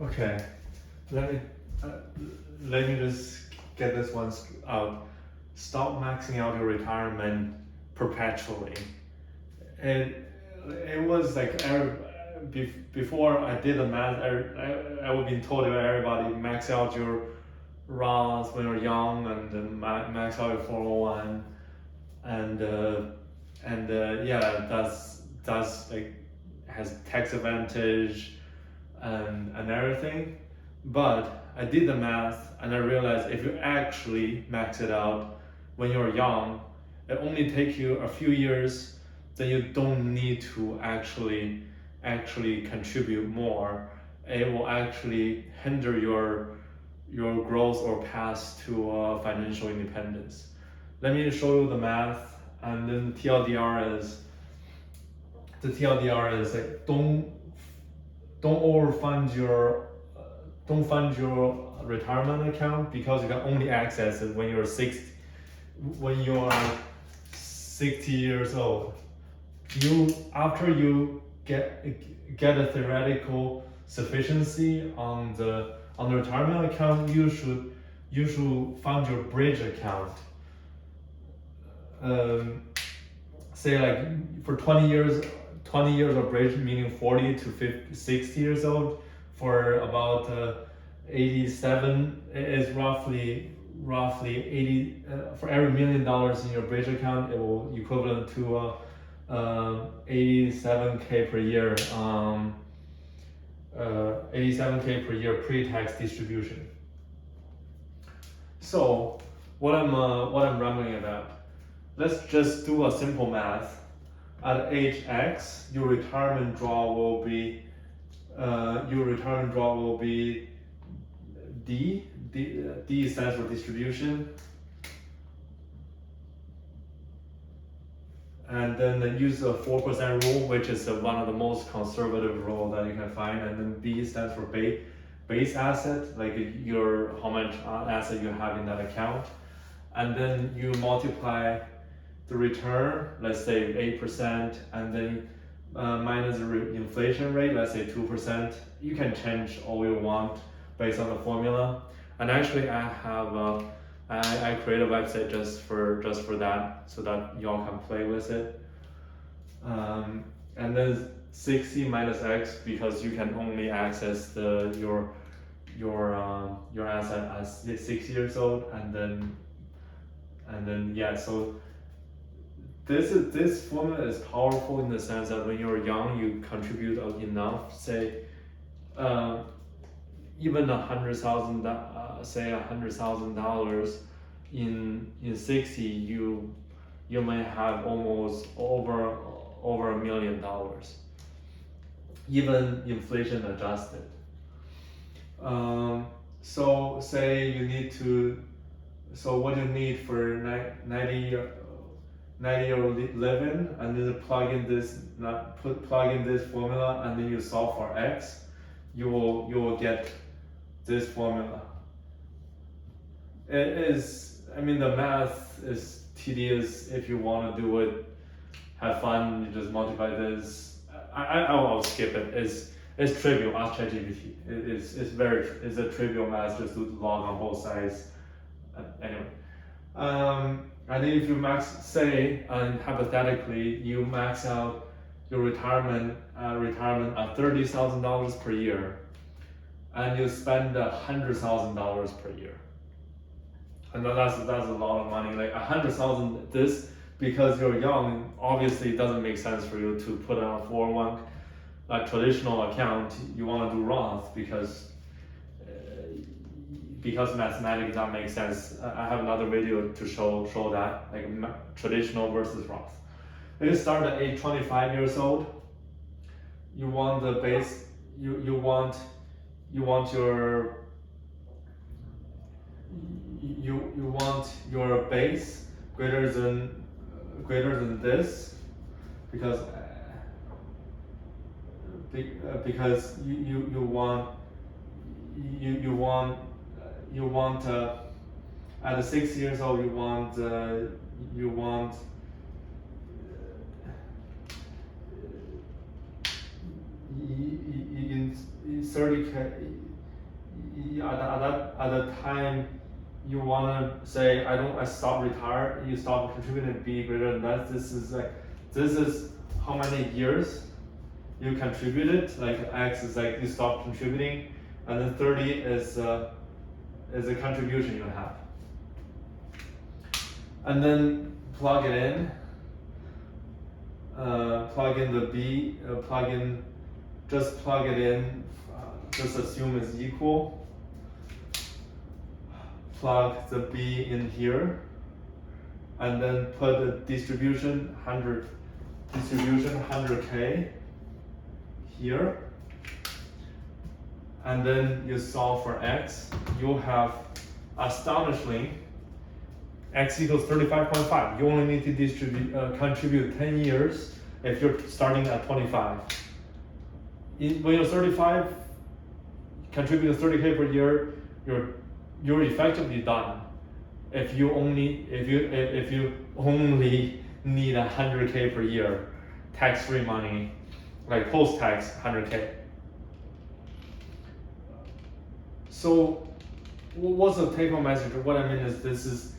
Okay, let me uh, let me just get this one out. Stop maxing out your retirement perpetually. It it was like before I did the math, I was being told by everybody max out your Roth when you're young and max out your 401 and yeah, that's like has tax advantage and everything. But I did the math and I realized if you actually max it out when you're young, it only takes you a few years, then you don't need to actually contribute more. It will actually hinder your growth or path to financial independence. Let me show you the math, and then the TLDR is like don't overfund your don't fund your retirement account because you can only access it when you're 60 years old. You after you get a theoretical sufficiency on the retirement account, you should fund your bridge account. Say like for 20 years of bridge, meaning 40 to 50, 60 years old, for about 87 is roughly 80 for every $1 million in your bridge account, it will equivalent to 87k per year 87k per year pre-tax distribution. So what I'm rambling about, let's just do a simple math. At age X, your retirement draw will be D. D stands for distribution, and then use the 4% rule, which is one of the most conservative rule that you can find, and then B stands for base asset, like how much asset you have in that account, and then you multiply the return, let's say 8%, and then minus the inflation rate, let's say 2%. You can change all you want based on the formula. And actually, I have I create a website just for that, so that y'all can play with it. And then 60 minus X, because you can only access your asset as 6 years old, and then yeah, so this formula is powerful in the sense that when you're young, you contribute enough. Say, even $100,000 in 60, you may have almost over $1 million, even inflation adjusted. So say you need to. So what you need for 90-year-old living, and then plug in this formula, and then you solve for X, you will get this formula. It is, I mean, the math is tedious. If you want to do it, have fun, you just multiply this. I'll skip it. It's trivial. Ask ChatGPT. It's a trivial math, just do log on both sides. Anyway. And if you and hypothetically, you max out your retirement at $30,000 per year, and you spend $100,000 per year, and that's a lot of money. Like 100,000, this, because you're young, obviously it doesn't make sense for you to put on a 401 traditional account. You want to do Roth because mathematically that makes sense. I have another video to show that, like traditional versus Roth. If you start at age 25 years old, you want the base, you want your base greater than this, because you want at 6 years old, you want 30k at that time you wanna say I stop retire, you stop contributing B greater than that. This is how many years you contributed, like X is like you stop contributing, and then 30 is a contribution you have. And then plug it in, plug in the B, just plug it in, just assume it's equal. Plug the B in here, and then put the distribution 100K here, and then you solve for X. You'll have astonishingly X equals 35.5. You only need to contribute 10 years if you're starting at 25. When you're 35, contributing 30K per year, you're effectively done. If you only need 100K per year, tax-free money, like post-tax 100K. So what's the take-home message? What I mean is this is,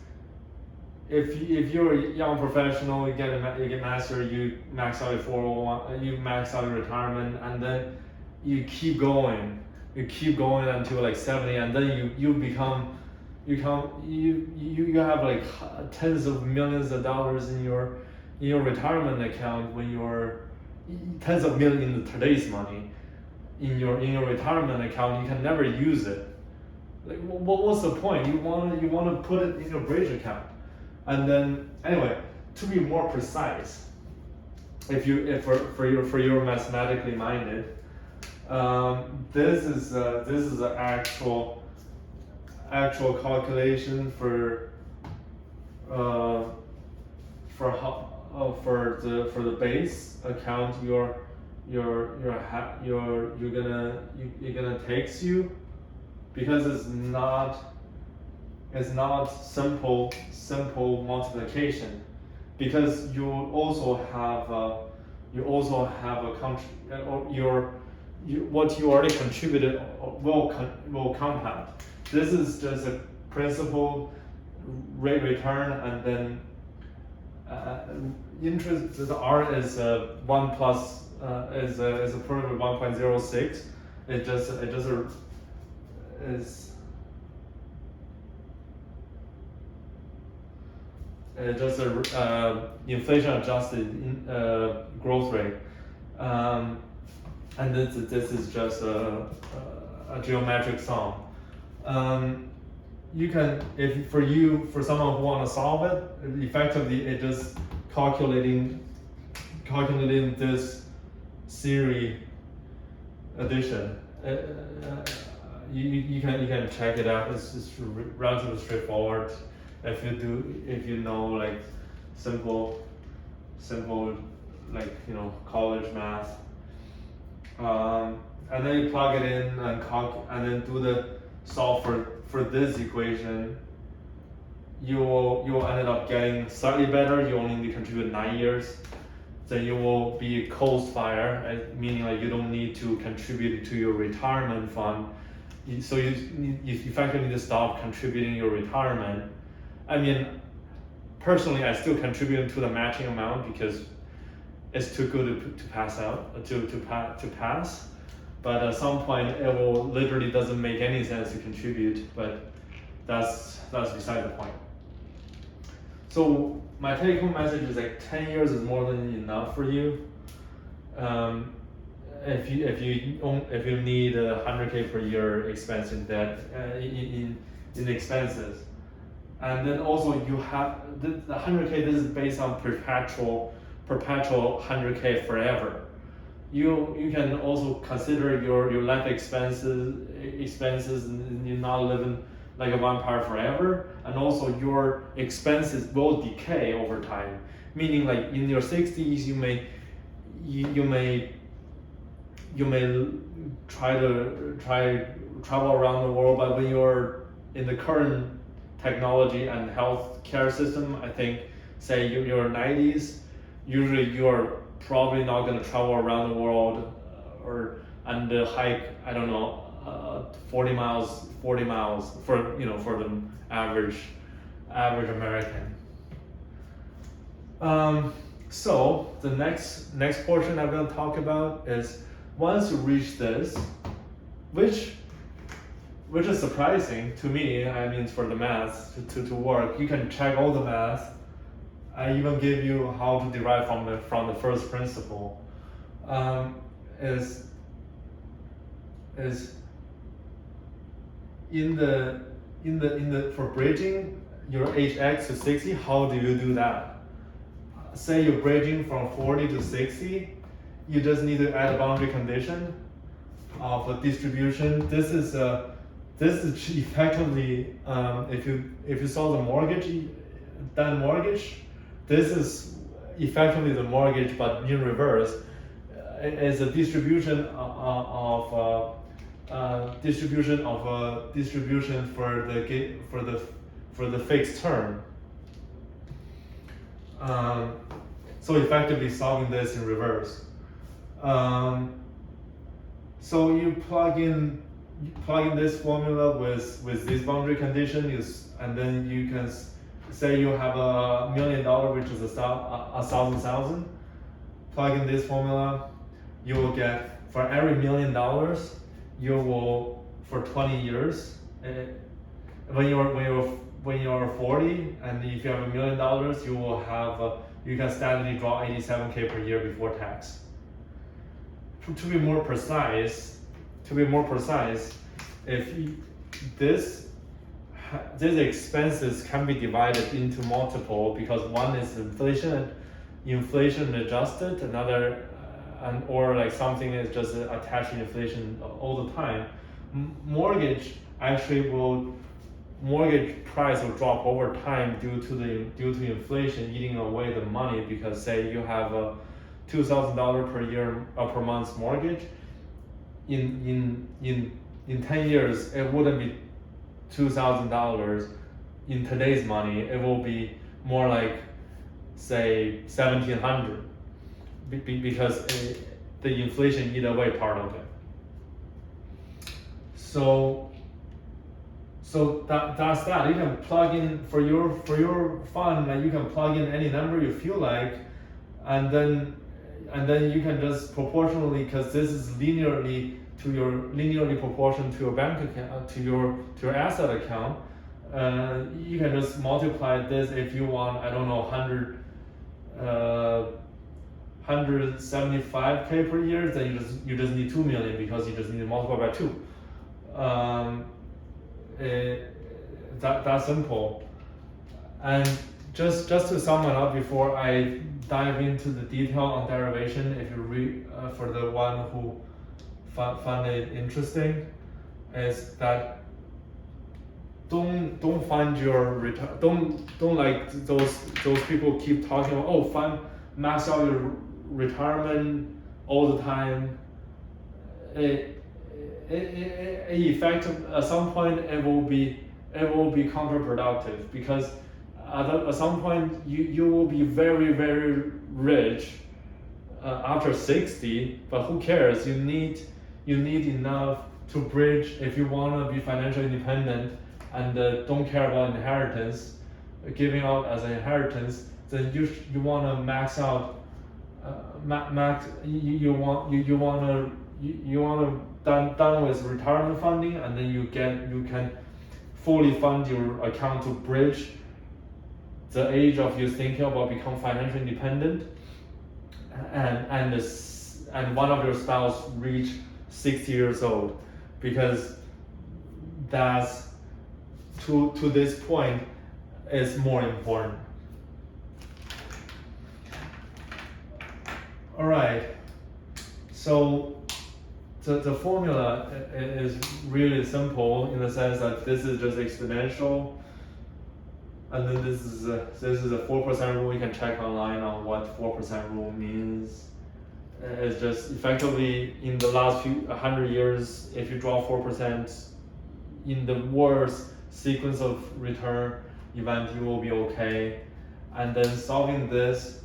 if you're a young professional, you get master, you max out your 401, you max out your retirement, and then you keep going until like 70, and then you have like tens of millions of dollars in your retirement account when you're tens of millions in today's money in your retirement account. You can never use it. Like what's the point? You want to put it in your bridge account. And then anyway, to be more precise, if for your mathematically minded, this is the actual calculation for the base account you're gonna takes you, because it's not simple multiplication, because you also have what you already contributed will compound. This is just a principal rate return, and then interest. The R is 1 plus is a product of 1.06. It just is. Just a inflation adjusted growth rate, and this is just a geometric sum. You can, for someone who want to solve it, effectively it just calculating this series addition. You can check it out. It's relatively straightforward. If you know like simple like college math, and then you plug it in and then do the solve for this equation. You will end up getting slightly better. You only need to contribute 9 years. Then you will be coast fire, meaning like you don't need to contribute to your retirement fund. So you effectively need to stop contributing your retirement. I mean, personally, I still contribute to the matching amount because it's too good to pass out, to pass. But at some point, it will literally doesn't make any sense to contribute. But that's beside the point. So my take-home message is like 10 years is more than enough for you. If you need 100K per year expense in debt in expenses. And then also you have the 100K. This is based on perpetual 100K forever. You can also consider your life expenses, and you're not living like a vampire forever. And also your expenses will decay over time. Meaning like in your 60s, you may travel around the world, but when you're in the current technology and health care system, I think, say you're 90s, usually you're probably not going to travel around the world and hike, I don't know, 40 miles for for the average American. So the next portion I'm going to talk about is once you reach this, which is surprising to me. I mean, for the math to work, you can check all the math. I even give you how to derive from the first principle. Is in the for bridging your hx to 60. How do you do that? Say you're bridging from 40 to 60, you just need to add a boundary condition of a distribution. This is effectively if you solve the mortgage, this is effectively the mortgage, but in reverse. It's a distribution of distribution for the fixed term. So effectively solving this in reverse. So you plug in this formula with this boundary condition, and then you can say you have $1 million, which is a thousand. Plug in this formula, you will get for every $1 million, you will for 20 years. When you're 40, and if you have $1 million, you will have you can steadily draw 87K per year before tax. To be more precise, if this expenses can be divided into multiple, because one is inflation adjusted, another or like something is just attached to inflation all the time. Mortgage price will drop over time due to inflation eating away the money, because say you have a $2,000 per year per month mortgage, in 10 years it wouldn't be $2,000 in today's money. It will be more like say $1,700, because the inflation eat away part of it. So that's that. You can plug in for your fund, and you can plug in any number you feel like, and then you can just proportionally, because this is linearly proportional to your bank account, to your asset account. You can just multiply this if you want. I don't know, 175K per year. Then you just need 2 million, because you just need to multiply by 2. That simple. And just to sum it up before I dive into the detail on derivation, if you read for the one who found it interesting, is that don't find your return. Don't like those people keep talking about, max out your retirement all the time. Effective at some point it will be counterproductive, because at some point you will be very, very rich after 60, but who cares? You need enough to bridge if you want to be financially independent and don't care about inheritance, giving out as an inheritance. Then you want to max out. You want to done with retirement funding, and then you can fully fund your account to bridge the age of you thinking about become financially independent, and one of your spouse reach 60 years old, because that's to this point is more important. All right, so the formula is really simple in the sense that this is just exponential, and then this is a 4% rule. You can check online on what 4% rule means. It's just effectively in the last 100 years, if you draw 4% in the worst sequence of return event, you will be okay. And then solving this,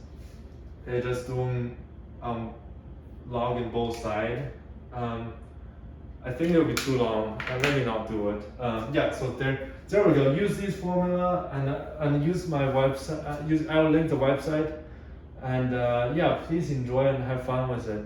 just doing log in both sides. I think it'll be too long. Let me not do it. Yeah, so there we go. Use this formula and use my website. I'll link the website, and yeah, please enjoy and have fun with it.